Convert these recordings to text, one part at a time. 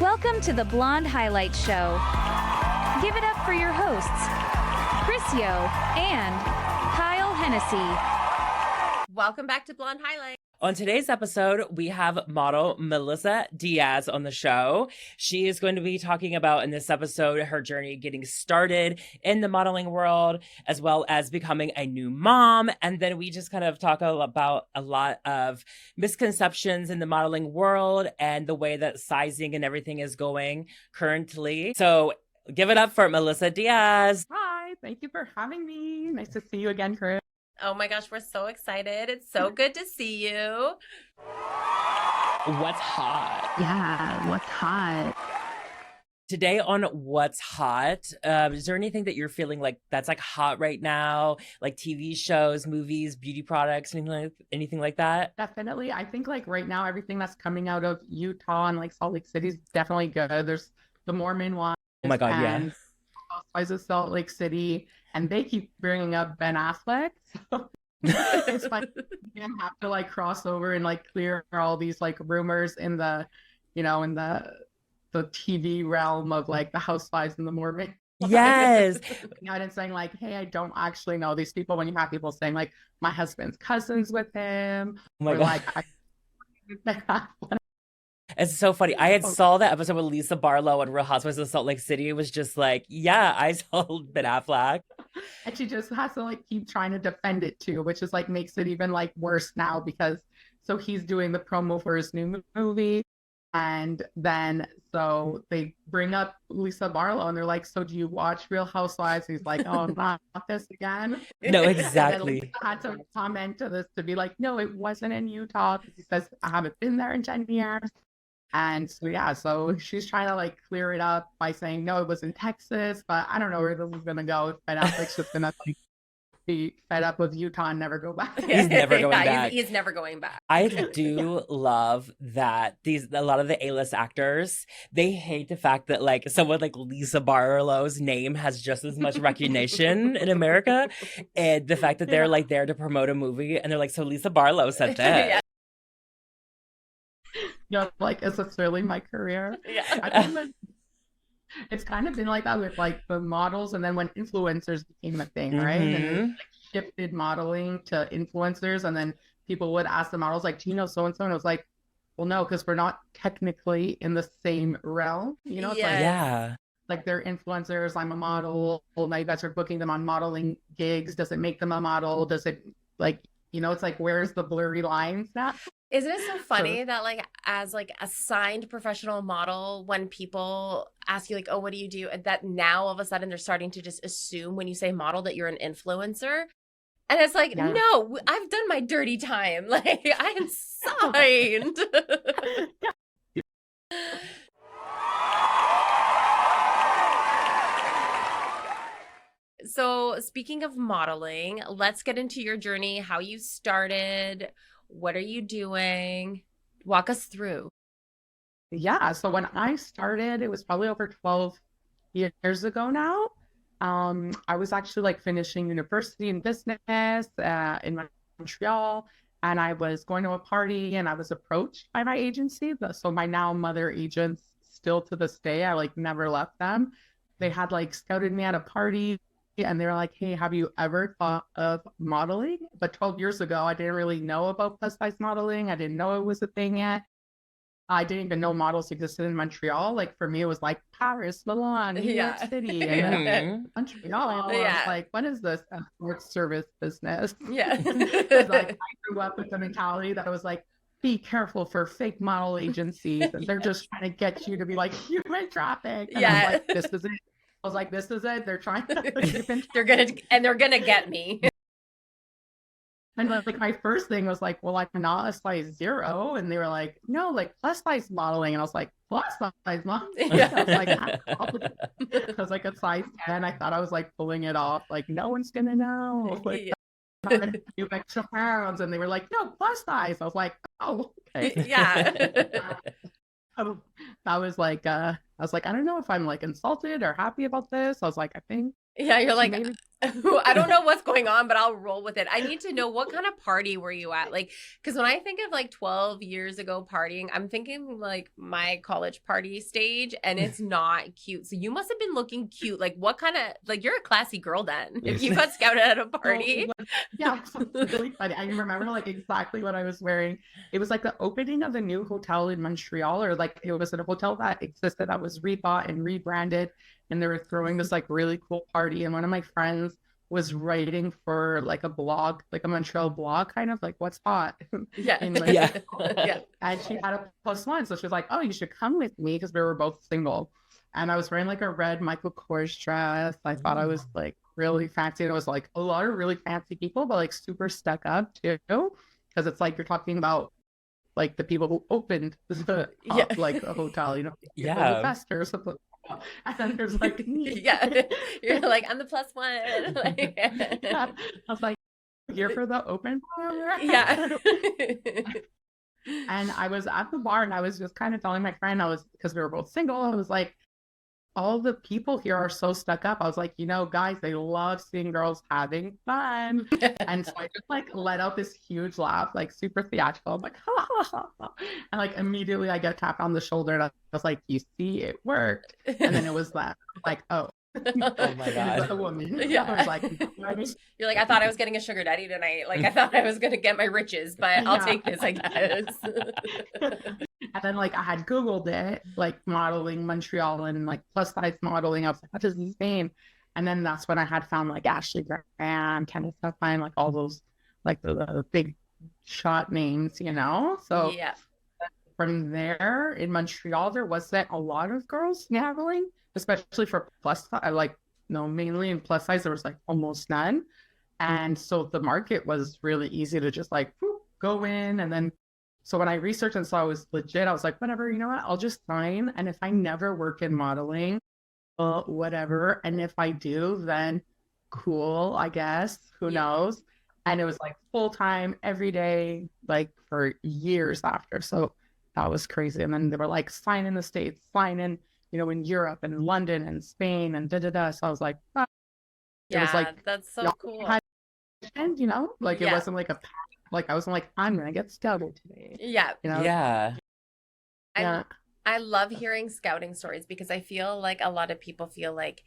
Welcome to the Blonde Highlight Show. Give it up for your hosts, Chris Yo and Kyle Hennessy. Welcome back to Blonde Highlight. On today's episode, we have model Melissa Diaz on the show. She is going to be talking about, in this episode, her journey getting started in the modeling world, as well as becoming a new mom. And then we just kind of talk about a lot of misconceptions in the modeling world and the way that sizing and everything is going currently. So give it up for Melissa Diaz. Hi, thank you for having me. Nice to see you again, Chris. Oh my gosh, we're so excited. It's so good to see you. What's hot? Yeah, what's hot? Today on What's Hot, is there anything that you're feeling like that's like hot right now? Like TV shows, movies, beauty products, anything like that? Definitely. I think like right now, everything that's coming out of Utah and like Salt Lake City is definitely good. There's the Mormon one. Oh my God, yeah. Housewives of Salt Lake City, and they keep bringing up Ben Affleck. So it's like you have to like cross over and like clear all these like rumors in the, in the TV realm of like the Housewives and the Mormon. Yes. And saying like, hey, I don't actually know these people. When you have people saying like, my husband's cousin's with him, Oh my or God. like, It's so funny. I had saw that episode with Lisa Barlow and Real Housewives of Salt Lake City. It was just like, yeah, I saw Ben Affleck. and she just has to like keep trying to defend it too, which is like makes it even like worse now because so he's doing the promo for his new movie, and then so they bring up Lisa Barlow and they're like, so do you watch Real Housewives? He's like, oh, not this again. No, And then exactly. Lisa had to comment to this to be like, no, it wasn't in Utah because he says I haven't been there in 10 years. And so, yeah, so she's trying to like clear it up by saying, no, it was in Texas, but I don't know where this is going to go. If Ben Affleck's just going to like, be fed up with Utah and never go back. He's never going back. He's never going back. I do love that a lot of the A-list actors, they hate the fact that like someone like Lisa Barlow's name has just as much recognition in America, and the fact that they're like there to promote a movie and they're like, so Lisa Barlow said that. Yeah. Like, is this really my career? Yeah. I think that it's kind of been like that with like the models, and then when influencers became a thing, right? And it like shifted modeling to influencers, and then people would ask the models like, do you know so and so? And it was like, well, no, because we're not technically in the same realm. It's like, Yeah. like they're influencers, I'm a model. Well, now you guys are booking them on modeling gigs. Does it make them a model? Does it like, it's like, where's the blurry lines now? Isn't it so funny that like as like a signed professional model, when people ask you like, oh, what do you do? That now all of a sudden they're starting to just assume when you say model that you're an influencer. And it's like, no, I've done my dirty time. Like I am signed. So speaking of modeling, let's get into your journey, how you started. What are you doing? Walk us through. Yeah, so when I started, it was probably over 12 years ago now. I was actually like finishing university in business in Montreal, and I was going to a party and I was approached by my agency. So my now mother agents, still to this day, I like never left them. They had like scouted me at a party. And they were like, hey, have you ever thought of modeling? But 12 years ago, I didn't really know about plus size modeling. I didn't know it was a thing yet. I didn't even know models existed in Montreal. Like for me, it was like Paris, Milan, New York City, and then Montreal. I was like, what is this escort service business? Yeah. Because like I grew up with the mentality that I was like, be careful for fake model agencies. And they're just trying to get you to be like human traffic. And I was like, this is it. I was like, this is it. They're trying to. they're gonna get me. And like my first thing was like, well, I'm not a size 0. And they were like, no, like plus size modeling. And I was like, plus size modeling? Yeah. I was like a size 10. I thought I was like pulling it off. Like, no one's going to know. Like, I'm going to do extra pounds. And they were like, no, plus size. I was like, oh, okay. Yeah. I was like, I don't know if I'm like insulted or happy about this. I was like, I think. Yeah, you're like, maybe I don't know what's going on, but I'll roll with it. I need to know, what kind of party were you at? Like, because when I think of like 12 years ago partying, I'm thinking like my college party stage, and it's not cute. So you must have been looking cute. Like, what kind of, like, you're a classy girl then if you got scouted at a party. Yeah, it was really funny. I remember like exactly what I was wearing. It was like the opening of the new hotel in Montreal, or like it was a hotel that existed that was rebought and rebranded, and they were throwing this like really cool party. And one of my friends was writing for like a blog, like a Montreal blog, kind of like what's hot. Yeah. Yeah. And she had a +1. So she was like, oh, you should come with me, because we were both single. And I was wearing like a red Michael Kors dress. I thought I was like really fancy. And it was like a lot of really fancy people, but like super stuck up too. Because it's like you're talking about like the people who opened the like a hotel, you know, investors. And then there's like me. Yeah, you're like, I'm the +1. Like, I was like, here for the open bar. Yeah. And I was at the bar, and I was just kind of telling my friend, because we were both single, I was like, all the people here are so stuck up. I was like, you know, guys, they love seeing girls having fun. And so I just like let out this huge laugh, like super theatrical. I'm like, ha, ha, ha, ha. And like immediately I get tapped on the shoulder, and I was like, you see, it worked. And then it was that, like, oh. Oh my God. A woman. Yeah. I was like, you're like, I thought I was getting a sugar daddy tonight. Like, I thought I was going to get my riches, but I'll take this, I guess. And then like I had Googled it, like modeling Montreal and like plus size modeling. I was like, that is insane. And then that's when I had found like Ashley Graham, Kenneth Stefan, like all those, like the big shot names, you know? So yeah. From there in Montreal, there wasn't a lot of girls modeling, especially for plus size, like, no, mainly in plus size, there was like almost none. And so the market was really easy to just like whoop, go in. And then, so when I researched and saw it was legit, I was like, whatever, you know what, I'll just sign. And if I never work in modeling, well, whatever. And if I do, then cool, I guess, who knows? And it was like full-time every day, like for years after. So that was crazy. And then they were like, sign in the States, sign in, you know, in Europe and London and Spain and da-da-da. So I was like, ah. It was like, that's so cool. And, you know, like it wasn't like a, like I wasn't like, I'm going to get scouted today. Yeah. You know? Yeah. I love hearing scouting stories, because I feel like a lot of people feel like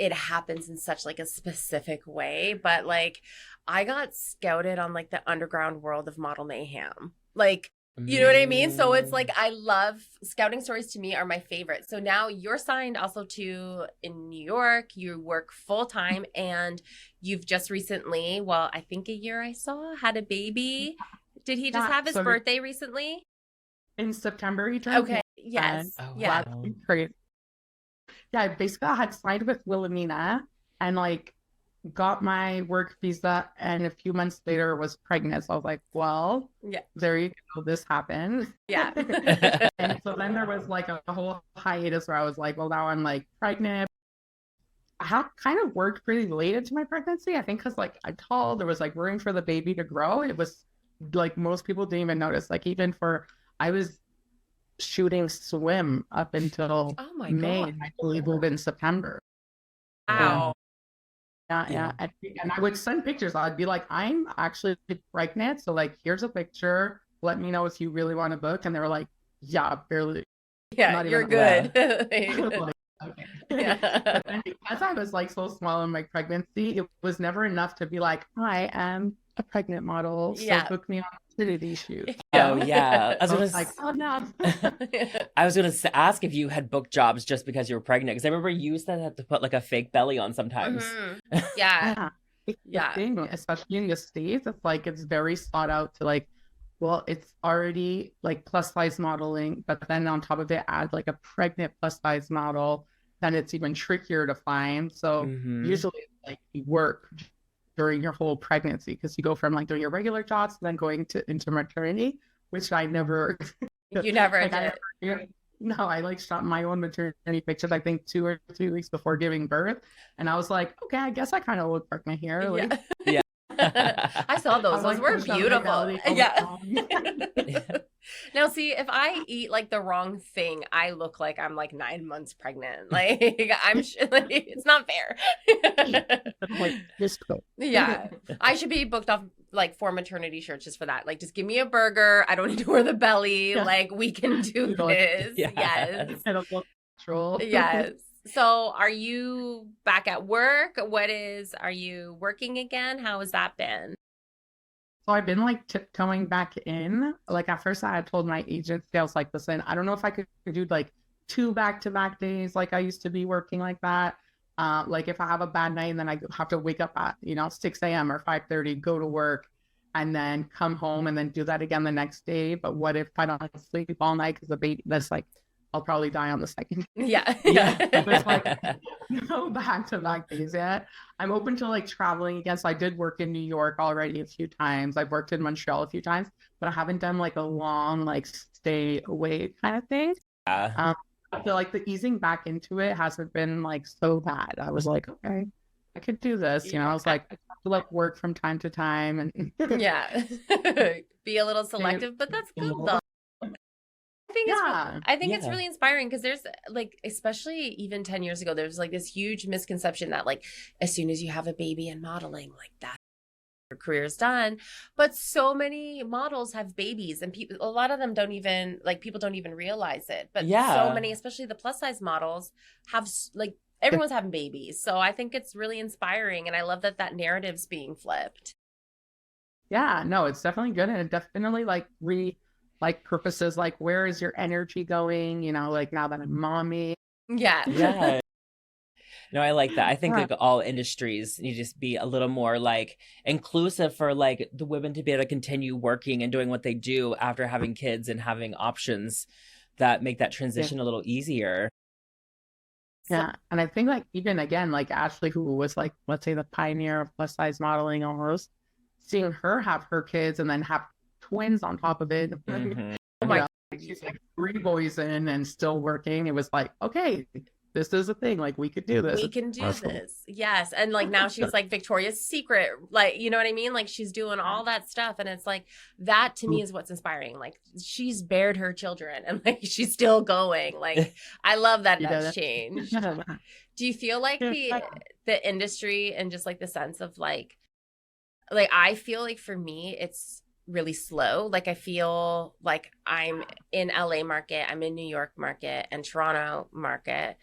it happens in such like a specific way. But like, I got scouted on like the underground world of model mayhem. Like, you know what I mean? So it's like, I love scouting stories. To me are my favorite. So now you're signed also to in New York, you work full time, and you've just recently, well, I think a year I saw, had a baby. Did he just have his birthday recently? In September he turned. Okay. Yes. Oh, yeah. wow. Great. Yeah, basically I had signed with Wilhelmina and like got my work visa, and a few months later was pregnant. So I was like, well, there you go, this happened. Yeah. And so then there was like a whole hiatus where I was like, well, now I'm like pregnant. I had kind of worked pretty late into my pregnancy, I think, because like I told, there was like room for the baby to grow. It was like most people didn't even notice. Like even for, I was shooting swim up until May, God. I believe, in September. Wow. Yeah. And I would send pictures. I'd be like, I'm actually pregnant. So like, here's a picture. Let me know if you really want to book. And they were like, yeah, barely. Yeah, you're good. Like, okay. Yeah. And because I was like so small in my pregnancy, it was never enough to be like, I am a pregnant model. So book me on a nudity shoot. Oh yeah. I was like, oh no. I was gonna ask if you had booked jobs just because you were pregnant, because I remember you used to have to put like a fake belly on sometimes. Mm-hmm. Yeah. Yeah. Thing, especially in the States, it's like it's very sought out to like, well, it's already like plus size modeling, but then on top of it, add like a pregnant plus size model, then it's even trickier to find. So usually it's like you work during your whole pregnancy, because you go from like doing your regular jobs to then going into maternity, which I never. You never like, did. No, I like shot my own maternity pictures, I think 2 or 3 weeks before giving birth. And I was like, okay, I guess I kind of look pregnant here. Like, yeah. I saw those. Those were beautiful. Yeah. Now, see, if I eat like the wrong thing, I look like I'm like 9 months pregnant. Like like, it's not fair. Like, just go. Yeah, I should be booked off like 4 maternity shirts just for that. Like, just give me a burger. I don't need to wear the belly. Yeah. Like, we can do this. Yes. Yes. It'll look natural. Yes. So, are you back at work? Are you working again? How has that been? So I've been like tiptoeing back in. Like at first I had told my agency, I was like, listen, I don't know if I could do like 2 back-to-back days like I used to be working like that. Like if I have a bad night and then I have to wake up at, 6 a.m. or 5:30, go to work and then come home and then do that again the next day. But what if I don't sleep all night because the baby, that's like, I'll probably die on the second. Yeah. Yeah. It's like no back-to-back days yet. I'm open to like traveling again. So I did work in New York already a few times. I've worked in Montreal a few times, but I haven't done like a long like stay away kind of thing. Yeah. I feel like the easing back into it hasn't been like so bad. I was like, okay, I could do this. I was like, I have to like work from time to time and Yeah. Be a little selective, but that's good though. I think it's really inspiring because there's like, especially even 10 years ago, there's like this huge misconception that like as soon as you have a baby and modeling, like that your career is done. But so many models have babies and people, a lot of them don't even like, people don't even realize it. But so many, especially the plus size models, have like everyone's having babies. So I think it's really inspiring, and I love that that narrative's being flipped. Yeah, no, it's definitely good, and it definitely like purposes, like where is your energy going, like now that I'm mommy. Yeah. Yeah. No, I like that. I think like all industries need to just be a little more like inclusive for like the women to be able to continue working and doing what they do after having kids and having options that make that transition a little easier. Yeah. And I think like even again, like Ashley, who was like, let's say the pioneer of plus size modeling almost, seeing her have her kids and then have twins on top of it. Mhm. Oh my God, she's like 3 boys in and still working. It was like, okay, this is a thing. Like we could do this. We can do this. Yes. And like now she's like Victoria's Secret, like, you know what I mean? Like she's doing all that stuff. And it's like, that to me is what's inspiring. Like she's bared her children and like she's still going. Like I love that that's changed. Do you feel like the industry and just like the sense of like I feel like for me, it's really slow. Like I feel like I'm in LA market, I'm in New York market and Toronto market.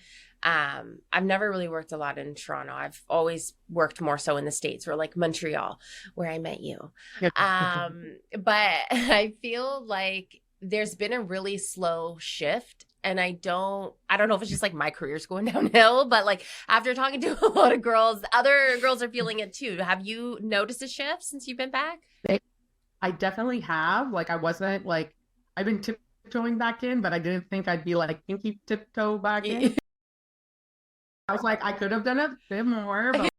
I've never really worked a lot in Toronto. I've always worked more so in the States or like Montreal, where I met you. But I feel like there's been a really slow shift. And I don't know if it's just like my career's going downhill, but like after talking to a lot of girls, other girls are feeling it too. Have you noticed a shift since you've been back? I definitely have. Like I wasn't like, I've been tiptoeing back in, but I didn't think I'd be like pinky tiptoe back in. I was like, I could have done a bit more, but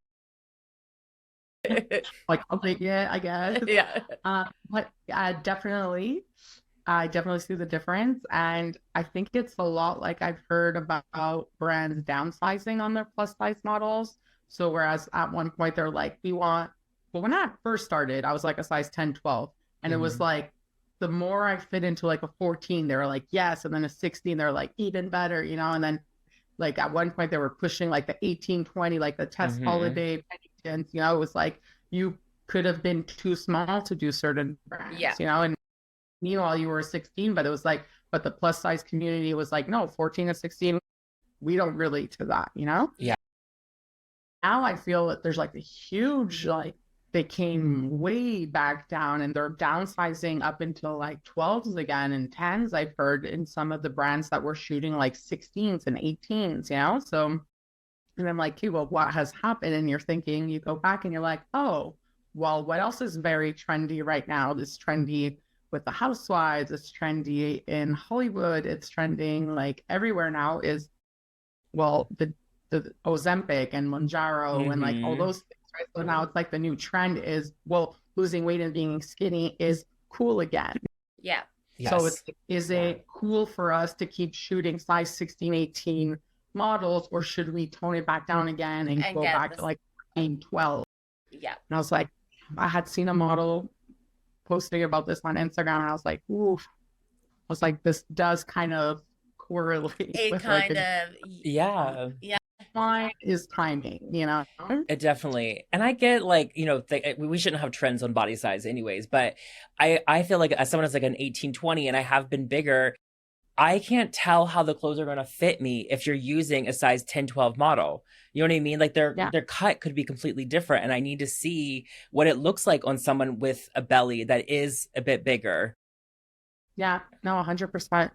like I'll take it, I guess. Yeah. But definitely, I definitely see the difference. And I think it's a lot like I've heard about brands downsizing on their plus size models. So whereas at one point they're like, well, when I first started, I was like a size 10, 12. And it was like, the more I fit into like a 14, they were like, yes. And then a 16, they're like, even better, And then like at one point they were pushing like the 18, 20, like the test holiday Penningtons, it was like, you could have been too small to do certain brands, and meanwhile you were 16, but it was like, but the plus size community was like, no, 14 and 16, we don't relate to that, Yeah. Now I feel that there's like a huge, like, they came way back down and they're downsizing up until like 12s again and 10s. I've heard in some of the brands that were shooting like 16s and 18s, So, and I'm like, okay, well, what has happened? And you're thinking, you go back and you're like, oh, well, what else is very trendy right now? It's trendy with the housewives. It's trendy in Hollywood. It's trending like everywhere now is, well, the Ozempic and Mounjaro and like all those things. Right? So now it's like the new trend is, well, losing weight and being skinny is cool again. Yeah. Yes. So is it cool for us to keep shooting size 16, 18 models, or should we tone it back down again and go back to like 14, 12? Yeah. And I was like, I had seen a model posting about this on Instagram and I was like, ooh, was like, this does kind of correlate It with kind like of, Yeah. yeah. mine is timing, you know? It definitely, and I get like, we shouldn't have trends on body size anyways, but I feel like as someone that's like an 18-20 and I have been bigger, I can't tell how the clothes are going to fit me if you're using a size 10-12 model. You know what I mean? Like their cut could be completely different, and I need to see what it looks like on someone with a belly that is a bit bigger. Yeah, no, 100%.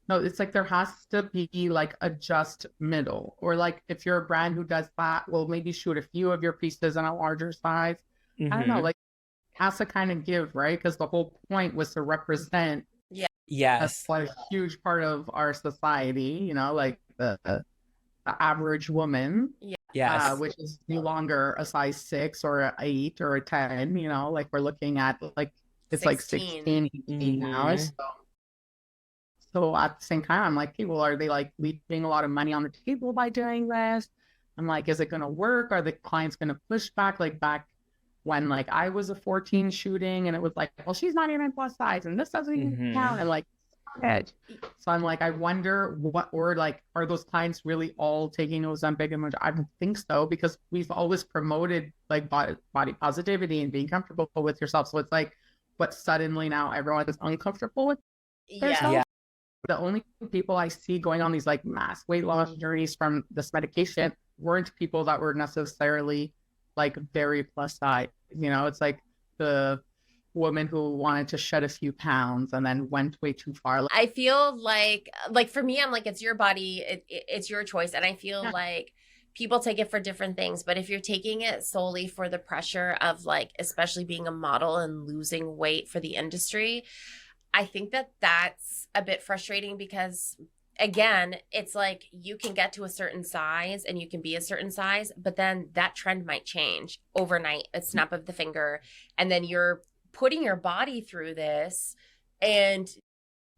No, it's like there has to be like a just middle, or like if you're a brand who does that, well, maybe shoot a few of your pieces in a larger size. I don't know, Mhm. like has to kind of give, right? Because the whole point was to represent Yes. like a huge part of our society, you know, like the average woman, Yes. which is no longer a size 6 or a 8 or a 10, you know, like we're looking at like it's like 16, 18 now. Mhm. So at the same time, I'm like, hey, well, are they like leaving a lot of money on the table by doing this? I'm like, is it going to work? Are the clients going to push back? Like back when like I was a 14 shooting and it was like, well, she's not even plus size and this doesn't even count. And like, edge. So I'm like, I wonder what, or like, are those clients really all taking Ozempic? And I don't think so, because we've always promoted like body positivity and being comfortable with yourself. So it's like, but suddenly now everyone is uncomfortable with themselves. Yeah. The only people I see going on these like mass weight loss journeys from this medication weren't people that were necessarily like very plus size. You know, it's like the woman who wanted to shed a few pounds and then went way too far. I feel like for me, I'm like, it's your body, it's your choice. And I feel like people take it for different things, but if you're taking it solely for the pressure of like, especially being a model and losing weight for the industry, I think that that's a bit frustrating, because again, it's like you can get to a certain size and you can be a certain size, but then that trend might change overnight, a snap of the finger. And then you're putting your body through this and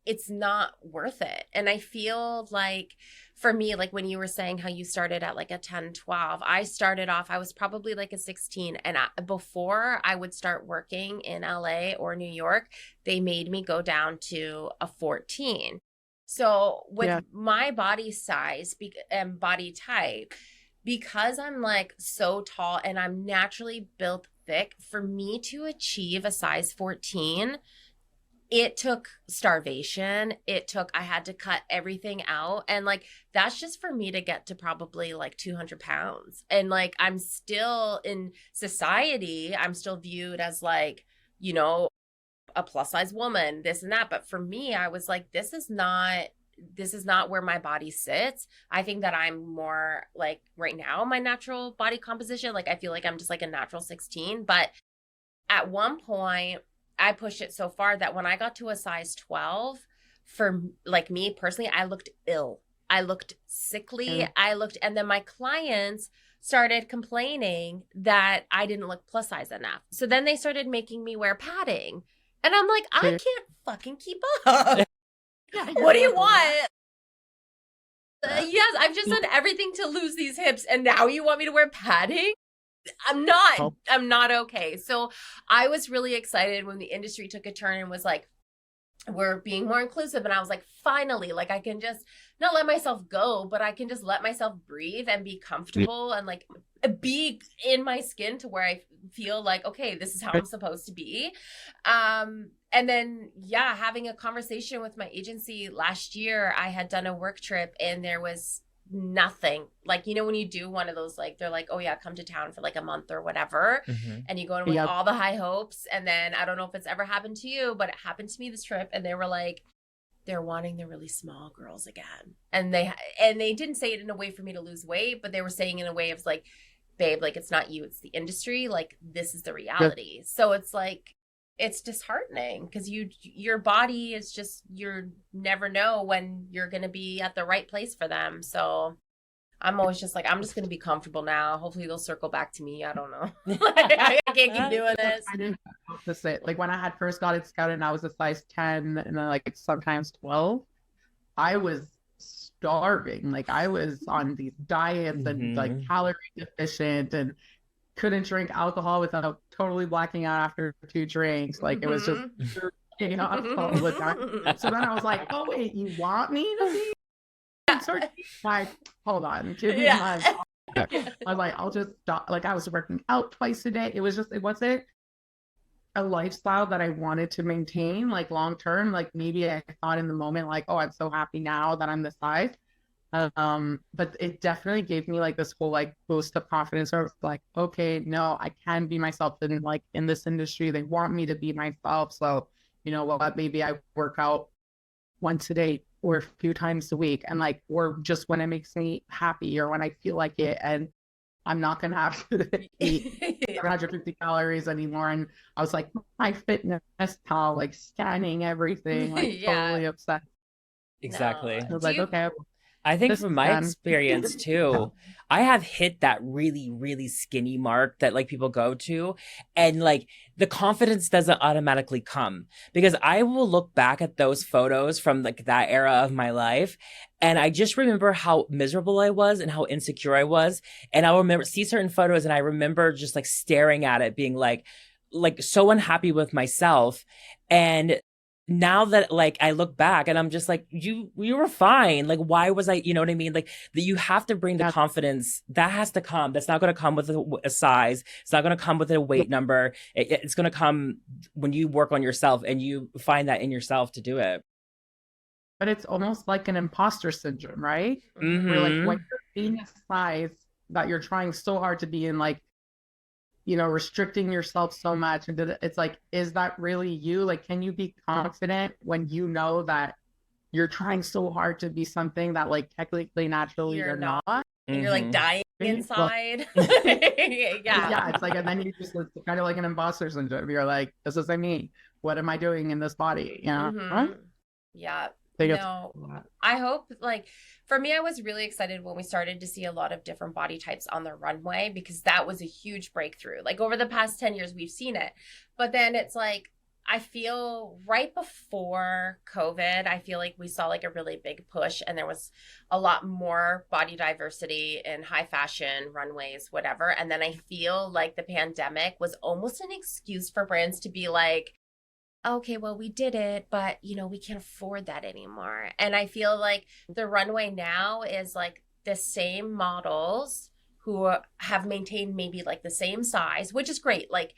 it's not worth it. And I feel like for me, like when you were saying how you started at like a 10-12, I started off, I was probably like a 16. And before I would start working in LA or New York, they made me go down to a 14. So with my body size and body type, because I'm like so tall and I'm naturally built thick, for me to achieve a size 14, it took starvation. I had to cut everything out. And like, that's just for me to get to probably like 200 pounds. And like, I'm still in society, I'm still viewed as like, you know, a plus size woman, this and that. But for me, I was like, this is not where my body sits. I think that I'm more like right now, my natural body composition. Like, I feel like I'm just like a natural 16. But at one point, I pushed it so far that when I got to a size 12, for like me personally, I looked ill. I looked sickly. And then my clients started complaining that I didn't look plus size enough. So then they started making me wear padding. And I'm like, I can't fucking keep up. What do you want? Yes, I've just done everything to lose these hips, and now you want me to wear padding? I'm not okay. So I was really excited when the industry took a turn and was like, we're being more inclusive. And I was like, finally, like I can just not let myself go, but I can just let myself breathe and be comfortable and like be in my skin to where I feel like, okay, this is how I'm supposed to be. And then, having a conversation with my agency last year, I had done a work trip and there was nothing. Like, you know, when you do one of those, like, they're like, oh yeah, come to town for like a month or whatever. And you go in with all the high hopes. And then I don't know if it's ever happened to you, but it happened to me this trip. And they were like, they're wanting the really small girls again. And they didn't say it in a way for me to lose weight, but they were saying in a way of like, babe, like, it's not you, it's the industry. Like, this is the reality. So it's like, it's disheartening because your body is just, you never know when you're going to be at the right place for them. So I'm always just like, I'm just going to be comfortable now. Hopefully they'll circle back to me. I don't know. I can't keep doing this. I didn't opposite. Like when I had first got it scouted and I was a size 10 and then like sometimes 12, I was starving. Like I was on these diets and like calorie deficient and couldn't drink alcohol without totally blacking out after 2 drinks. Like it was just all the time. So then I was like, oh wait, you want me to be like, hold on, give me my. I was like, I'll just stop. Like, I was working out twice a day. It wasn't a lifestyle that I wanted to maintain like long term. Like maybe I thought in the moment, like, oh, I'm so happy now that I'm this size. But it definitely gave me like this whole like boost of confidence or like, okay, no, I can be myself. And like in this industry, they want me to be myself. So, you know what, maybe I work out once a day or a few times a week and like, or just when it makes me happy or when I feel like it. And I'm not going to have to eat 150 calories anymore. And I was like, my fitness pal, like scanning everything, like totally upset. Exactly. I was like, okay. I think from my experience too, I have hit that really, really skinny mark that like people go to. And like the confidence doesn't automatically come because I will look back at those photos from like that era of my life. And I just remember how miserable I was and how insecure I was. And I'll remember see certain photos and I remember just like staring at it being like so unhappy with myself. And now that like I look back and I'm just like, you were fine. Like, why was I, you know what I mean? Like that you have to bring the confidence that has to come. That's not going to come with a size. It's not going to come with a weight number. It's going to come when you work on yourself and you find that in yourself to do it. But it's almost like an imposter syndrome, right? Mm-hmm. Where like when you're being a size that you're trying so hard to be in, like, you know, restricting yourself so much. And it's like, is that really you? Like, can you be confident when you know that you're trying so hard to be something that like technically, naturally you're not? And you're like dying inside. Yeah, it's like, and then you just, it's kind of like an imposter syndrome. You're like, this is me. What am I doing in this body? You know? Mm-hmm. Yeah. No, I hope, like, for me, I was really excited when we started to see a lot of different body types on the runway because that was a huge breakthrough. Like, over the past 10 years, we've seen it. But then it's like, I feel right before COVID, I feel like we saw like a really big push and there was a lot more body diversity in high fashion, runways, whatever. And then I feel like the pandemic was almost an excuse for brands to be like, okay, well, we did it, but, you know, we can't afford that anymore. And I feel like the runway now is like the same models who have maintained maybe like the same size, which is great. Like,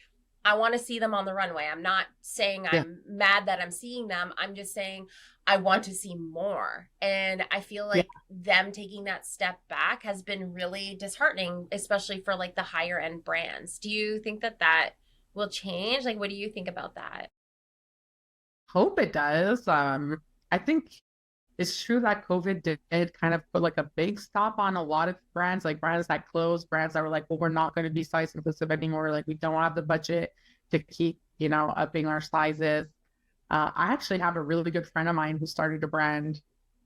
I want to see them on the runway. I'm not saying I'm mad that I'm seeing them. I'm just saying I want to see more. And I feel like them taking that step back has been really disheartening, especially for like the higher end brands. Do you think that that will change? Like, what do you think about that? Hope it does. I think it's true that COVID did kind of put like a big stop on a lot of brands, like brands that closed, brands that were like, well, we're not going to be size inclusive anymore. Like, we don't have the budget to keep, you know, upping our sizes. I actually have a really good friend of mine who started a brand,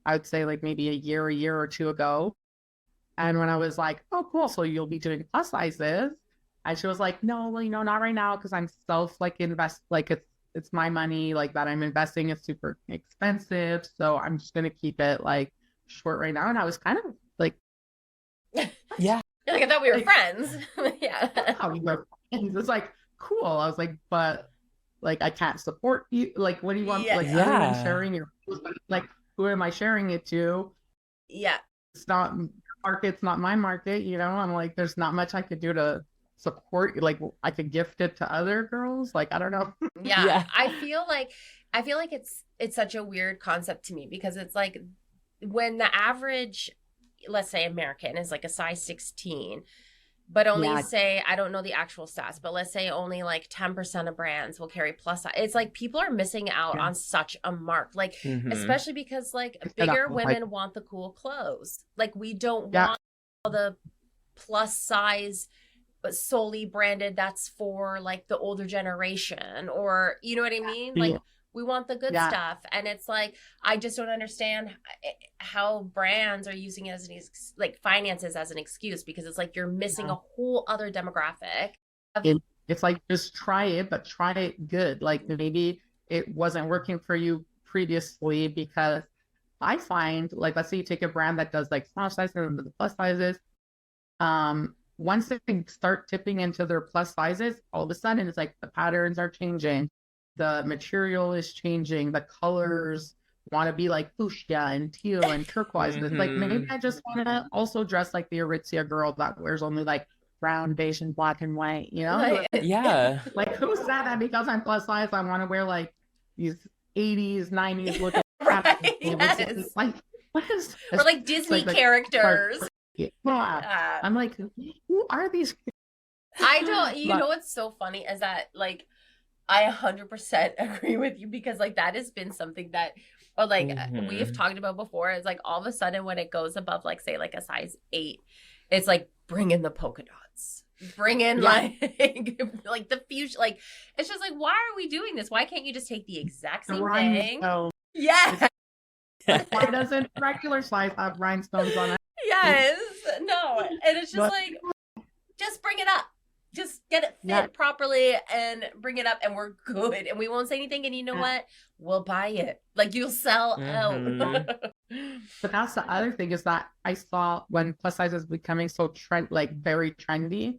I would say like maybe a year or two ago. And when I was like, oh, cool, so you'll be doing plus sizes. And she was like, no, well, you know, not right now because I'm invest, like it's my money, like that I'm investing is super expensive. So I'm just going to keep it like short right now. And I was kind of like, yeah. Like, I thought we were friends. Yeah. We were friends. It's like, cool. I was like, but like, I can't support you. Like, what do you want? Like, other than sharing your, like, who am I sharing it to? Yeah. It's not market's not my market, you know? I'm like, there's not much I could do to support, like I could gift it to other girls, like I don't know. Yeah. I feel like it's such a weird concept to me because it's like when the average, let's say American, is like a size 16, but only say, I don't know the actual stats, but let's say only like 10% of brands will carry plus size. It's like people are missing out on such a mark, like especially because like bigger women want the cool clothes. Like, we don't want all the plus size but solely branded that's for like the older generation, or you know what I mean? Like, we want the good stuff. And it's like, I just don't understand how brands are using it as like finances as an excuse, because it's like you're missing a whole other demographic. It's like, just try it, but try it good. Like, maybe it wasn't working for you previously, because I find, like, let's say you take a brand that does like small sizes and the plus sizes. Once they start tipping into their plus sizes, all of a sudden it's like the patterns are changing. the material is changing, the colors want to be like fuchsia and teal and turquoise. It's like, maybe I just want to also dress like the Aritzia girl that wears only like brown, beige, and black and white, you know? Right. Yeah. Like, who said that because I'm plus size, I want to wear like these 80s, 90s looking Right, yes. like, what is Or like Disney like, characters. yeah. I'm like, who are these? I don't, you know what's so funny is that like I 100% agree with you, because like that has been something that, or like we've talked about before, is like all of a sudden when it goes above like say like a size 8, it's like bring in the polka dots, bring in like the fuchsia, like it's just like, why are we doing this? Why can't you just take the exact same thing? Yeah. Why doesn't regular size have rhinestones on it? Yes. No. And it's just like, just bring it up. Just get it fit properly and bring it up, and we're good. And we won't say anything. And you know what? We'll buy it. Like, you'll sell out. But that's the other thing, is that I saw when plus size is becoming so very trendy,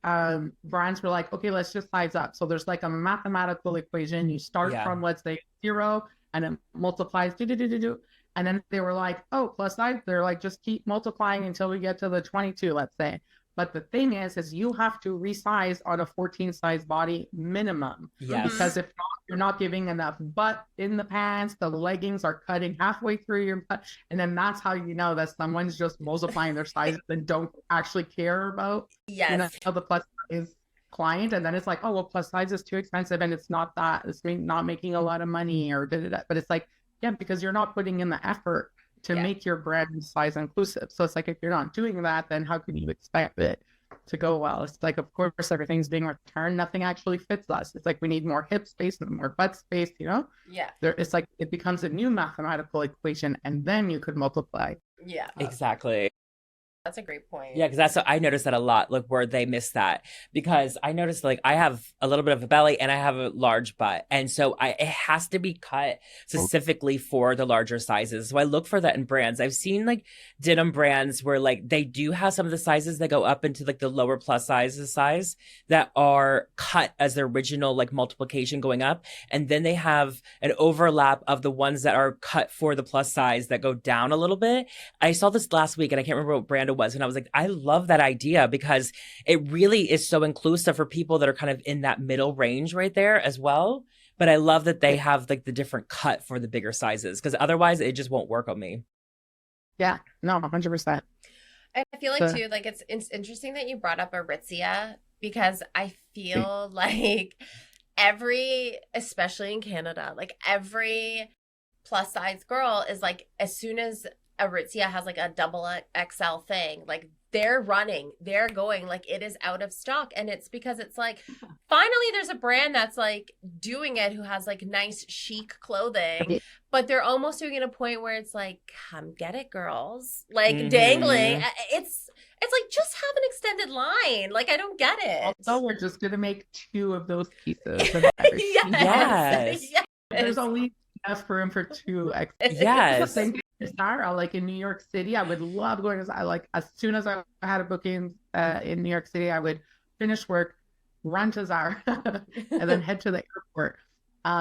brands were like, okay, let's just size up. So there's like a mathematical equation. You start from, let's say, 0, and it multiplies, and then they were like, oh, plus size, they're like, just keep multiplying until we get to the 22, let's say. But the thing is you have to resize on a 14 size body minimum. Yes. Because if not, you're not giving enough butt in the pants, the leggings are cutting halfway through your butt. And then that's how you know that someone's just multiplying their sizes and don't actually care about the plus size client. And then it's like, oh, well, plus size is too expensive and it's not not making a lot of money or But it's like, yeah, because you're not putting in the effort to make your brand size inclusive. So it's like, if you're not doing that, then how can you expect it to go well? It's like, of course, everything's being returned. Nothing actually fits us. It's like, we need more hip space and more butt space, you know? Yeah. It's like, it becomes a new mathematical equation, and then you could multiply. Yeah. Exactly. That's a great point. Yeah, because I noticed that a lot, like where they miss that. Because I noticed like I have a little bit of a belly and I have a large butt. And so it has to be cut specifically for the larger sizes. So I look for that in brands. I've seen like denim brands where like they do have some of the sizes that go up into like the lower plus size that are cut as the original like multiplication going up. And then they have an overlap of the ones that are cut for the plus size that go down a little bit. I saw this last week and I can't remember what brand it was, and I was like, I love that idea, because it really is so inclusive for people that are kind of in that middle range right there as well. But I love that they have like the different cut for the bigger sizes, because otherwise it just won't work on me. Yeah, no, 100%. And I feel like too, like it's interesting that you brought up Aritzia, because I feel like especially in Canada, like every plus size girl is like, as soon as Aritzia has like a double XL thing, like they're going, like it is out of stock. And it's because it's like, finally there's a brand that's like doing it, who has like nice chic clothing, but they're almost doing it at a point where it's like, come get it, girls, like dangling. It's like, just have an extended line. Like, I don't get it. Also, we're just gonna make 2 of those pieces. Yes. There's only enough room for 2 extra. Yes. Zara, like in New York City, I would love going to Zara. Like, as soon as I had a booking in New York City, I would finish work, run to Zara, and then head to the airport,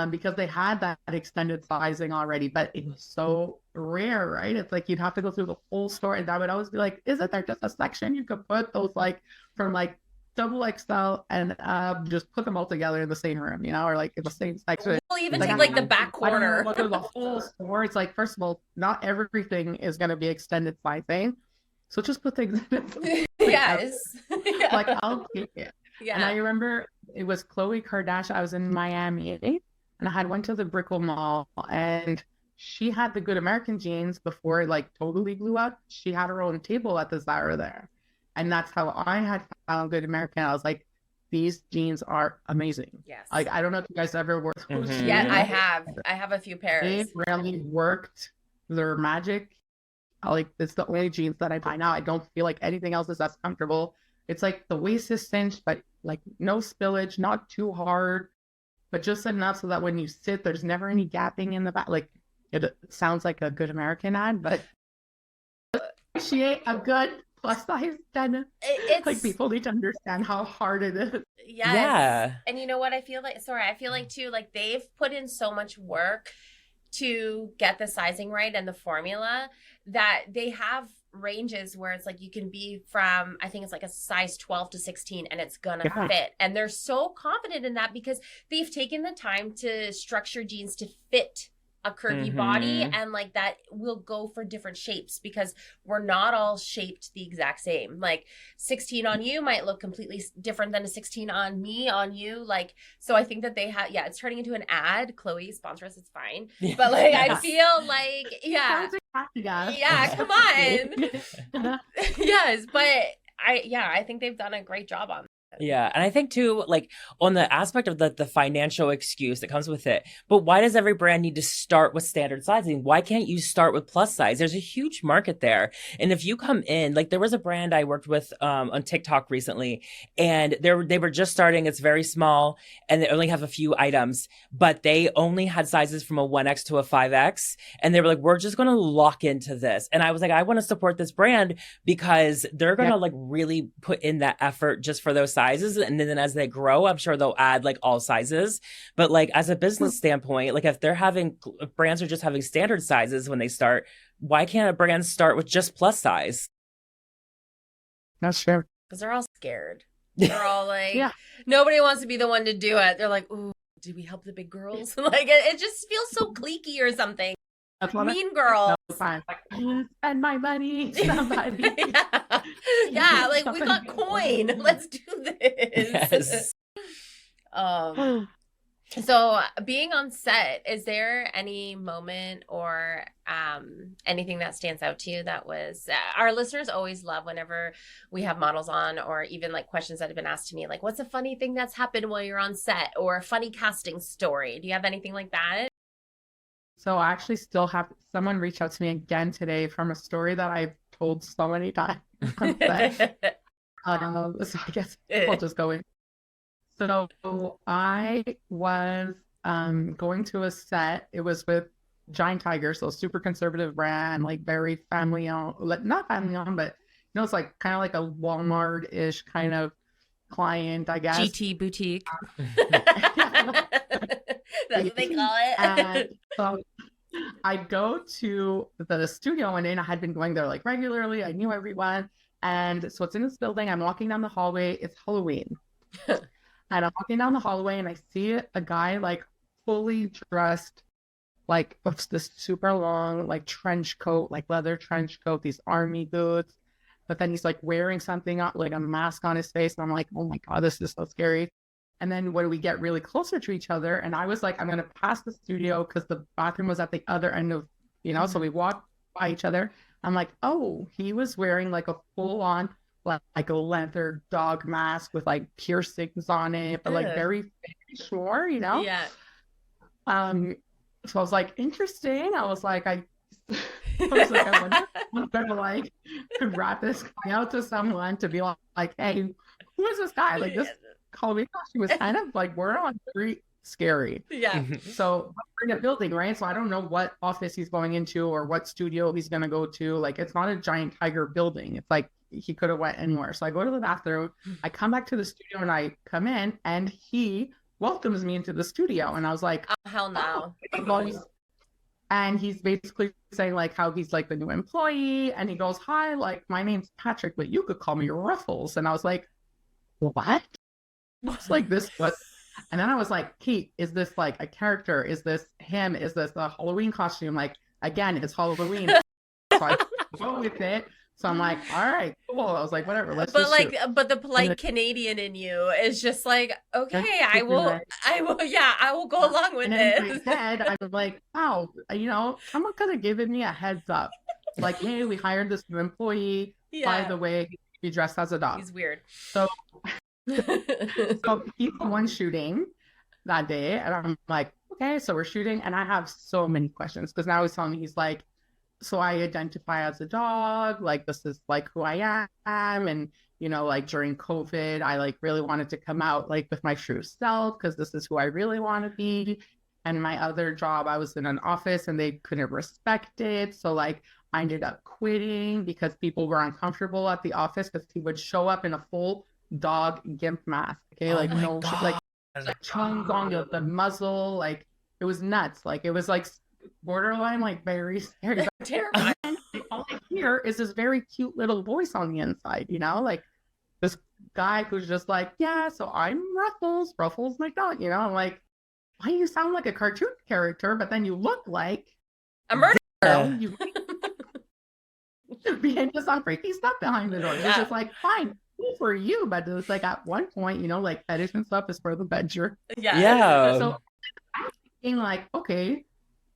because they had that extended sizing already. But it was so rare, right? It's like you'd have to go through the whole store, and I would always be like, "Isn't there just a section you could put those like from like double XL and just put them all together in the same room, you know, or like in the same section?" We'll even take like the back corner. Look at the whole store. It's like, first of all, not everything is going to be extended sizing, so just put things in. Yes. Like, I'll take it. Yeah. And I remember it was Khloe Kardashian. I was in Miami, and I had went to the Brickell Mall, and she had the Good American jeans before it like totally blew up. She had her own table at the Zara there. And that's how I had found Good American. I was like, these jeans are amazing. Yes. Like, I don't know if you guys ever wore those. Yeah, I have a few pairs. They really worked their magic. Like, it's the only jeans that I buy now. I don't feel like anything else is as comfortable. It's like the waist is cinched, but like no spillage, not too hard, but just enough so that when you sit, there's never any gapping in the back. Like, it sounds like a Good American ad, but appreciate a good plus size, then It's like people need to understand how hard it is. yes. Yeah. And you know what? I feel like too, like they've put in so much work to get the sizing right and the formula that they have ranges where it's like you can be from, I think it's like a size 12 to 16 and it's gonna fit. And they're so confident in that because they've taken the time to structure jeans to fit a curvy body, and like that will go for different shapes because we're not all shaped the exact same. Like 16 on you might look completely different than a 16 on me, on you. Like, so I think that they have, yeah, it's turning into an ad. Chloe, sponsor us, it's fine. But like, I feel like, yeah, come on. Yes, but I think they've done a great job on. Yeah. And I think too, like on the aspect of the financial excuse that comes with it, but why does every brand need to start with standard sizing? Why can't you start with plus size? There's a huge market there. And if you come in, like there was a brand I worked with on TikTok recently, and they were just starting. It's very small and they only have a few items, but they only had sizes from a 1X to a 5X. And they were like, we're just going to lock into this. And I was like, I want to support this brand because they're going to like really put in that effort just for those sizes. And then as they grow, I'm sure they'll add like all sizes. But like as a business standpoint, like if brands are just having standard sizes when they start, why can't a brand start with just plus size? That's true. Because they're all scared. They're all like, nobody wants to be the one to do it. They're like, ooh, do we help the big girls? Like it just feels so cliquey or something. Mean Girls. Fine. Like, spend my money, somebody. Yeah, like we got coin. Let's do this. Yes. So being on set, is there any moment or anything that stands out to you that was our listeners always love whenever we have models on, or even like questions that have been asked to me, like what's a funny thing that's happened while you're on set, or a funny casting story? Do you have anything like that? So I actually still have someone reach out to me again today from a story that I've told so many times. So I guess we'll just go in. So I was going to a set. It was with Giant Tiger, so super conservative brand, like very family owned, not family owned, but you know, it's like kind of like a Walmart-ish kind of client, I guess. GT boutique. That's what they call it. And so I go to the studio, and then I had been going there like regularly. I knew everyone. And so it's in this building. I'm walking down the hallway. It's Halloween. And I'm walking down the hallway and I see a guy like fully dressed, like with this super long, like trench coat, like leather trench coat, these army boots. But then he's like wearing something like a mask on his face. And I'm like, oh my God, this is so scary. And then when we get really closer to each other, and I was like, I'm going to pass the studio because the bathroom was at the other end of, so we walked by each other. I'm like, oh, he was wearing like a full on, like a leather dog mask with like piercings on it, but like very sure, Yeah. So I was like, interesting. I was like, I wonder if I'm gonna like rat this guy out to someone to be like, hey, who is this guy? Like this Halloween costume was kind of like very scary. Yeah. So we're in a building, right? So I don't know what office he's going into or what studio he's gonna go to. Like it's not a Giant Tiger building. It's like he could have went anywhere. So I go to the bathroom, I come back to the studio, and I come in, and he welcomes me into the studio, and I was like, oh, hell no. And he's basically saying like how he's like the new employee, and he goes, hi, like my name's Patrick, but you could call me Ruffles. And I was like, what? It's like this was, and then I was like, Kate, is this like a character? Is this him? Is this a Halloween costume? Like again, it's Halloween. So I go with it. So I'm like, all right, cool. I was like, whatever, let's just shoot. But the polite Canadian in you is just like, okay, I will go along with and this. In my head, I was like, oh, someone could have given me a heads up. Like, hey, we hired this new employee. Yeah. By the way, he dressed as a dog. He's weird. So he's the one shooting that day. And I'm like, okay, so we're shooting. And I have so many questions because now he's telling me, he's like, so I identify as a dog, like this is like who I am. And, like during COVID, I like really wanted to come out like with my true self because this is who I really want to be. And my other job, I was in an office and they couldn't respect it. So like I ended up quitting because people were uncomfortable at the office because he would show up in a full dog gimp mask. Okay, like no, like tongue on the muzzle, like it was nuts. Like it was like borderline, like very scary. Terrifying. All I hear is this very cute little voice on the inside, you know, like this guy who's just like, yeah, so I'm Ruffles, Ruffles my dog, you know. I'm like, why do you sound like a cartoon character, but then you look like a murderer? You behind just on freaky stuff behind the door. It's just like, fine, cool for you, but it's like at one point, you know, like fetish and stuff is for the bedroom. Yeah. So I'm thinking like, okay,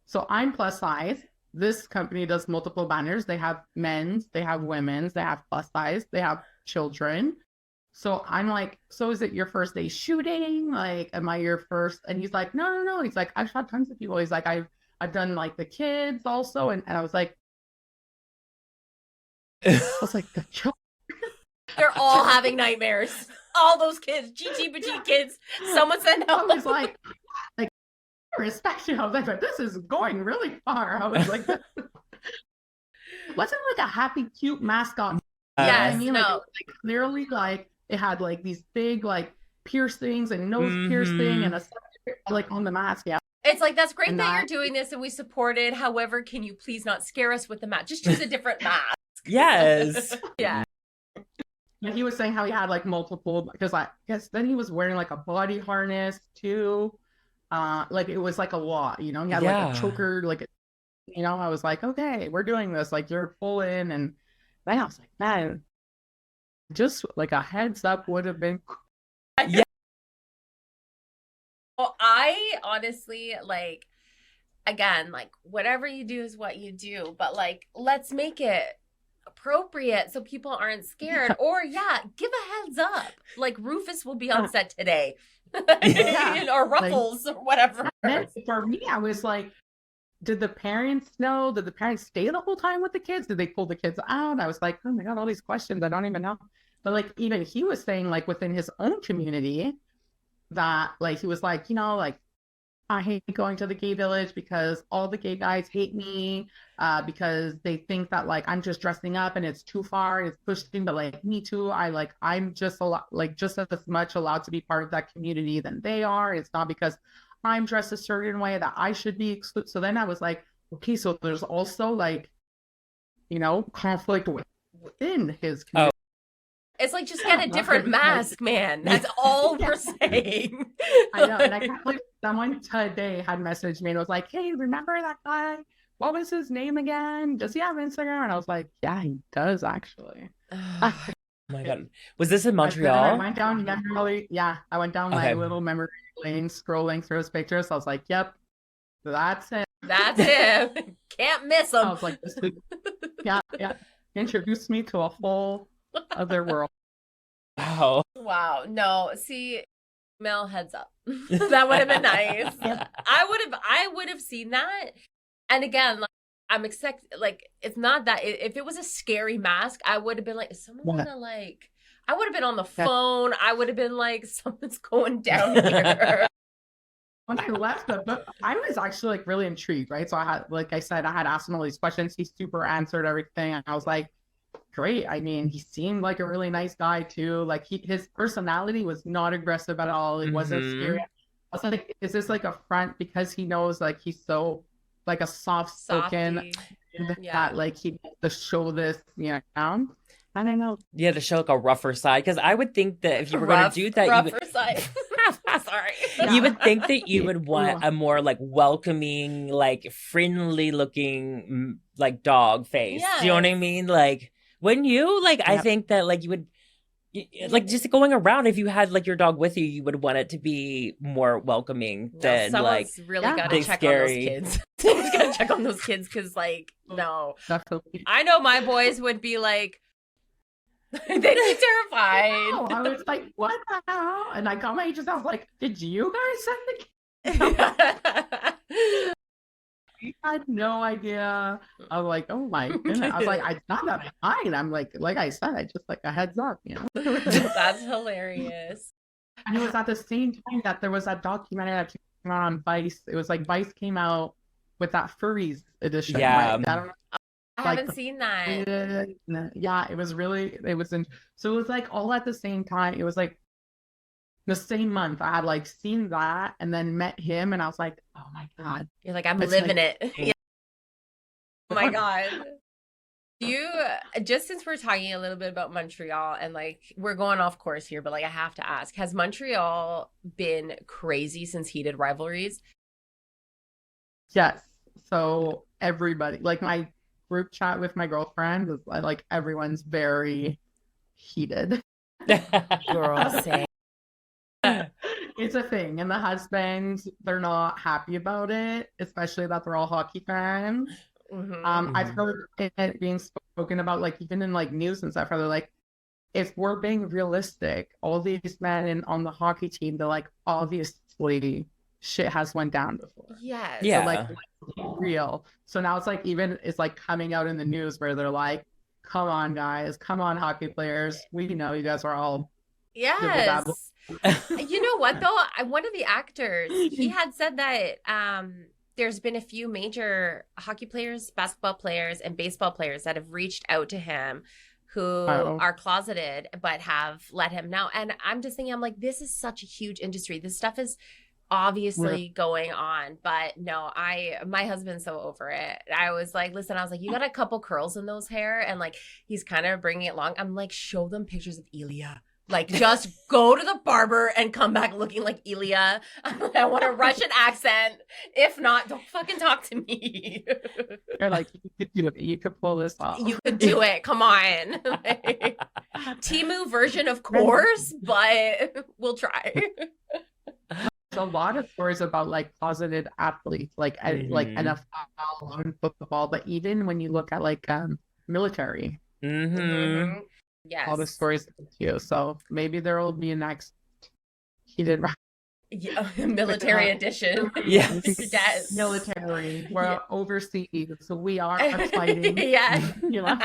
so I'm plus size. This company does multiple banners. They have men's, they have women's, they have plus size, they have children. So I'm like, so is it your first day shooting? Like, am I your first? And he's like, no. He's like, I've shot tons of people. He's like, I've done like the kids also. And I was like, the children. They're all having nightmares. All those kids, GT kids. Someone send help. I was like respect you. I was like, but this is going really far. I was like, wasn't like a happy, cute mascot. Yes, I mean, no. like, it was, like clearly, like it had like these big like piercings and nose piercing and a like on the mask. Yeah, it's like that's great and that you're doing this and we support it. However, can you please not scare us with the mask? Just choose a different mask. Yes. Yeah. And he was saying how he had like multiple, because I guess then he was wearing like a body harness too. Like it was like a lot, you know. He had like a choker, like, you know. I was like, okay, we're doing this. Like you're full in, and then I was like, man, just like a heads up would have been. Yeah. Well, I honestly like, again, like whatever you do is what you do, but like let's make it appropriate so people aren't scared. Or give a heads up. Like Rufus will be on set today. Or Ruffles or whatever. And for me, I was like, did the parents know? Did the parents stay the whole time with the kids? Did they pull the kids out? I was like, oh my God, all these questions. I don't even know. But like, even he was saying like within his own community that like, he was like, you know, like, I hate going to the gay village because all the gay guys hate me because they think that like I'm just dressing up and it's too far, it's pushing, but like me too. I'm just a lot like just as much allowed to be part of that community than they are. It's not because I'm dressed a certain way that I should be excluded. So then I was like, okay, so there's also like, you know, conflict within his community. It's like, just get a different mask, man. That's all we're saying. I know. And I can't believe someone today had messaged me and was like, hey, remember that guy? What was his name again? Does he have Instagram? And I was like, yeah, he does actually. Oh my God. Was this in Montreal? I went down I went down my little memory lane scrolling through his pictures. So I was like, yep, that's it. That's him. Can't miss him. I was like, this is, yeah. Introduced me to a whole other world. Wow. No, see, Mel, heads up. That would have been nice. I would have seen that. And again, like, I'm expecting, like, it's not that. If it was a scary mask, I would have been like, is someone gonna like? I would have been on the phone. I would have been like, something's going down here. When I left the book, I was actually like really intrigued, right? So I had, like I said, I had asked him all these questions. He super answered everything, and I was like, great. I mean, he seemed like a really nice guy too. Like his personality was not aggressive at all. It wasn't scary. I was like, is this like a front because he knows like he's so like a soft spoken that like he needs to show this, you know? I don't know. Yeah, to show like a rougher side. Because I would think that if you were going to do that, you would think that you would want a more like welcoming, like friendly looking like dog face. Yes. Do you know what I mean? Like, wouldn't you? Like, I think that like you would, like just going around, if you had like your dog with you, you would want it to be more welcoming than someone's like really got to check scary. on those kids. Someone's got to check on those kids because like, no. Definitely. I know my boys would be like, they'd be terrified. No, I was like, what the hell? And I got my agent. I was like, did you guys send the kids? I had no idea. I was like, oh my goodness. I was like, I'm not that behind. I'm like I said, I just like a heads up, you know. That's hilarious. And it was at the same time that there was that documentary that came out on Vice. It was like Vice came out with that furries edition. Yeah. Right? I don't know. I like haven't seen that. yeah, it was really, it was in, so it was like all at the same time. It was like the same month I had like seen that and then met him and I was like, oh my God. You're like, I'm It's living like- it. Yeah. Oh my God. You just since we're talking a little bit about Montreal and like we're going off course here, but like I have to ask, has Montreal been crazy since heated rivalries? Yes. So everybody, like my group chat with my girlfriend is like everyone's very heated. Girl, say. It's a thing. And the husbands, they're not happy about it, especially that they're all hockey fans. I've heard it being spoken about, like even in like news and stuff, where they're like, if we're being realistic, all these men on the hockey team, they're like, obviously shit has went down before. Yes. Yeah. So like let's be real. So now it's like even it's like coming out in the news where they're like, come on guys, come on hockey players. We know you guys are all Yes. You know what though? One of the actors, he had said that there's been a few major hockey players, basketball players, and baseball players that have reached out to him who are closeted but have let him know. And I'm just thinking, I'm like, this is such a huge industry. This stuff is obviously going on, but no, my husband's so over it. I was like, listen, I was like, you got a couple curls in those hair, and like he's kind of bringing it along. I'm like, show them pictures of Ilya. Like, just go to the barber and come back looking like Ilya. I want a Russian accent. If not, don't fucking talk to me. You're like, you could pull this off. You could do it. Come on. Like, Temu version, of course, but we'll try. There's a lot of stories about like closeted athletes, like like NFL and football, but even when you look at like military, Yes. all the stories too. So maybe there will be a next heated military edition. Yes. Military. We're overseas, so we are fighting. Yeah. You know?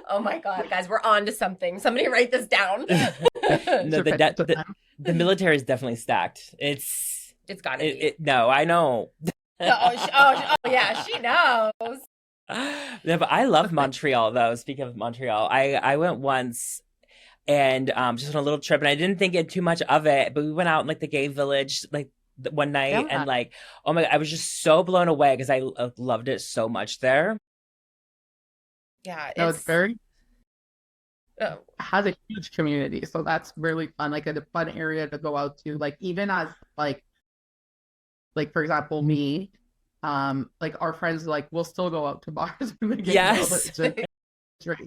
Oh my God, guys, we're on to something. Somebody write this down. No, the military is definitely stacked. It's gotta be. No, I know. Oh, yeah, she knows. Yeah, but I love Montreal though. Speaking of Montreal, I went once and just on a little trip, and I didn't think it too much of it, but we went out in like the gay village like one night, and like, oh my God, I was just so blown away because I loved it so much there. Yeah, it's very has a huge community, so that's really fun. Like a fun area to go out to. Like even as like for example, me. Like our friends, like we'll still go out to bars when they get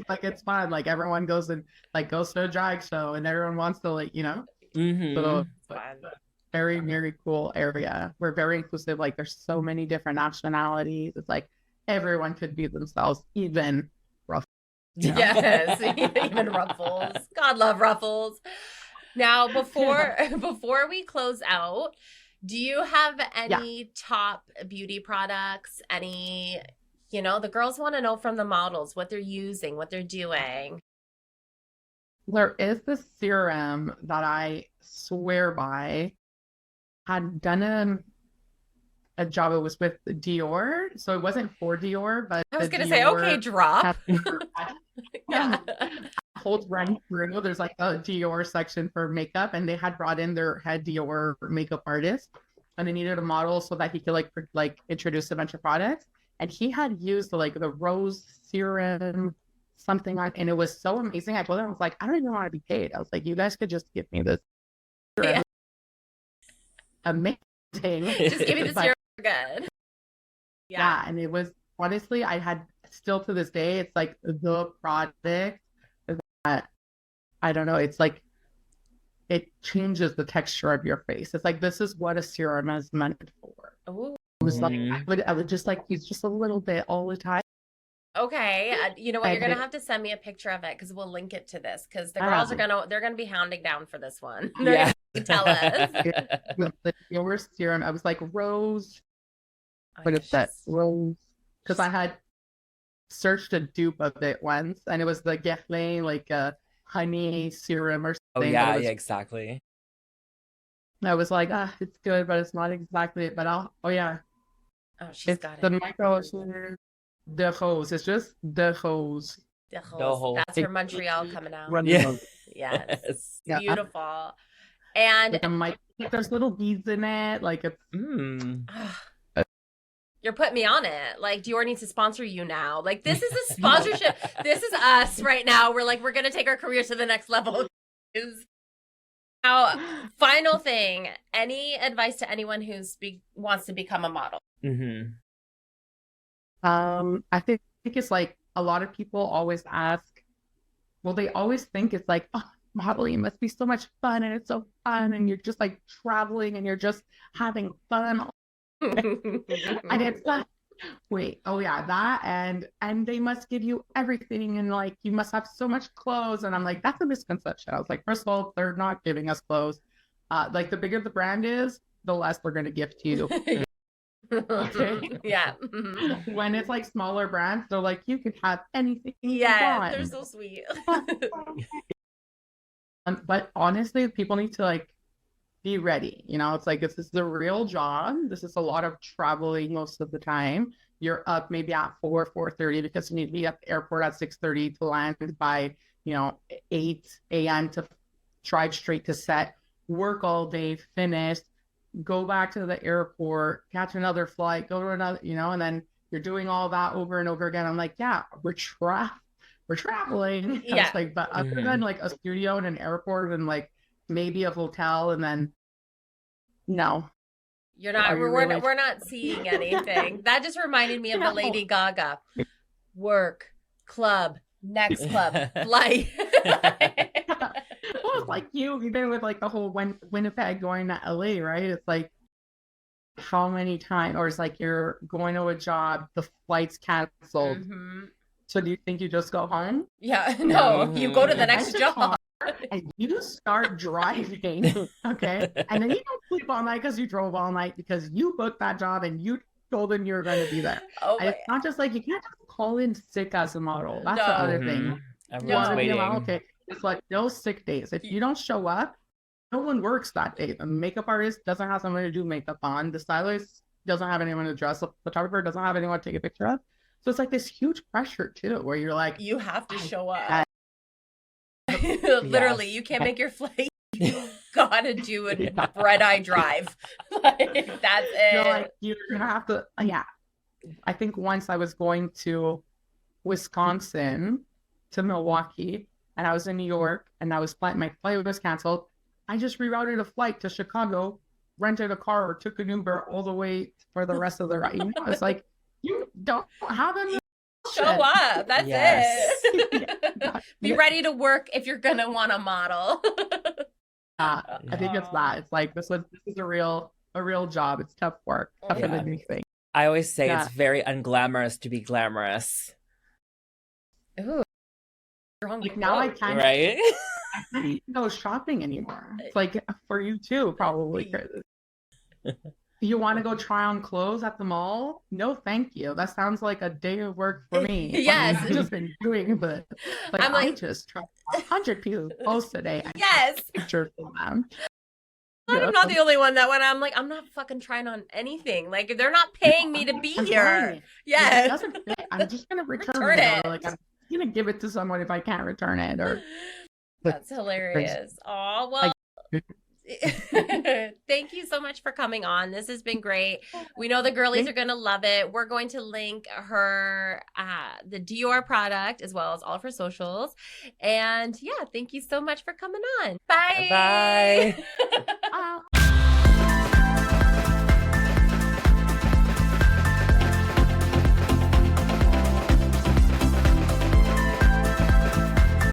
like it's fun. Like everyone goes and like goes to a drag show, and everyone wants to like So very very cool area. We're very inclusive. Like there's so many different nationalities. It's like everyone could be themselves, even Ruffles. Yes, even Ruffles. God love Ruffles. Now before we close out, do you have any top beauty products? Any, the girls want to know from the models what they're using, what they're doing. There is this serum that I swear by. Had done a job. It was with Dior, so it wasn't for Dior, but I was gonna say, okay, drop. Yeah. Whole run through. There's like a Dior section for makeup, and they had brought in their head Dior makeup artist, and they needed a model so that he could like introduce a bunch of products. And he had used like the rose serum, something like, and it was so amazing. I told him, I was like, I don't even want to be paid. I was like, you guys could just give me this. Yeah. Amazing. Just give me the serum. Good. Yeah, and it was honestly, I had still to this day, it's like the product that I don't know, it's like it changes the texture of your face. It's like this is what a serum is meant for. Oh, it was like I would just like use just a little bit all the time. Okay, you know what? You're gonna have to send me a picture of it because we'll link it to this because the girls they're gonna be hounding down for this one. They're gonna tell us. The Dior serum, I was like rose. What is that? Rose? Because I had searched a dupe of it once, and it was the Guerlain like a honey serum or something. Oh yeah, exactly. I was like, it's good, but it's not exactly it. But she's got the it. micro. the hose. It's just the hose. The whole whole, that's her Montreal coming out. Run Yeah. the hose. Yes. Yes. Yeah. Beautiful. And Like, I'm like, there's little beads in it. Like, it's you're putting me on it. Like, Dior needs to sponsor you now. Like, this is a sponsorship. This is us right now. We're like, we're going to take our careers to the next level. Now, final thing. Any advice to anyone who wants to become a model? Mm-hmm. I think it's like a lot of people always ask, well, they always think it's like, oh, modeling must be so much fun and it's so fun and you're just like traveling and you're just having fun. And it's like, wait, oh yeah, that and they must give you everything and like you must have so much clothes. And I'm like, that's a misconception. I was like, first of all, they're not giving us clothes. Like the bigger the brand is, the less they're gonna give to you. Okay. Yeah. When it's like smaller brands, they're like, you can have anything you Yeah, want. they're so sweet. But honestly, people need to like be ready. You know, it's like this is a real job. This is a lot of traveling most of the time. You're up maybe at 4:30 because you need to be at the airport at 6:30 to land by 8 a.m. to drive straight to set, work all day, finish, go back to the airport, catch another flight, go to another, and then you're doing all that over and over again. I'm like, yeah, we're traveling. Yeah. It's like, but other than like a studio and an airport and like maybe a hotel and then no. You're not, we're not seeing anything. That just reminded me of the Lady Gaga. Work, club, next club, flight. Well, it's like you've been with like the whole Winnipeg going to LA, right? It's like how many times, or it's like you're going to a job, the flight's canceled. Mm-hmm. So do you think you just go home? Yeah, no, you go to the next job. And you start driving, okay? And then you don't sleep all night because you drove all night because you booked that job and you told them you were going to be there. Oh, and it's not just like you can't just call in sick as a model. That's the other thing. Everyone's waiting. Okay, it's like no sick days. If you don't show up, no one works that day. The makeup artist doesn't have someone to do makeup on. The stylist doesn't have anyone to dress. The photographer doesn't have anyone to take a picture of. So it's like this huge pressure too, where you're like, you have to show up. Literally, you can't make your flight. You gotta do a red eye drive. Like, that's it. You're gonna have to. Yeah, I think once I was going to Wisconsin to Milwaukee, and I was in New York, and my flight was canceled. I just rerouted a flight to Chicago, rented a car, or took an Uber all the way for the rest of the ride. I was like, you don't have any. Show up. That's it. Be ready to work if you're gonna want to model. I think it's that. It's like this is a real job. It's tough work, tougher than you think. I always say it's very unglamorous to be glamorous. Ooh, like now I can't. Right? I can't even go shopping anymore. It's like for you too, probably. You want to go try on clothes at the mall? No, thank you. That sounds like a day of work for me. Yes. I've just been doing, but I just tried 100 pieces of clothes today. Yes. Pictures of them. I'm not the only one that when I'm like, I'm not fucking trying on anything. Like, they're not paying me to be here. Yeah. It doesn't fit. I'm just going to return it. Like, I'm going to give it to someone if I can't return it. Or That's hilarious. Oh, well. Thank you so much for coming on. This has been great. We know the girlies are going to love it. We're going to link her the Dior product as well as all of her socials. And yeah, thank you so much for coming on. Bye. Bye.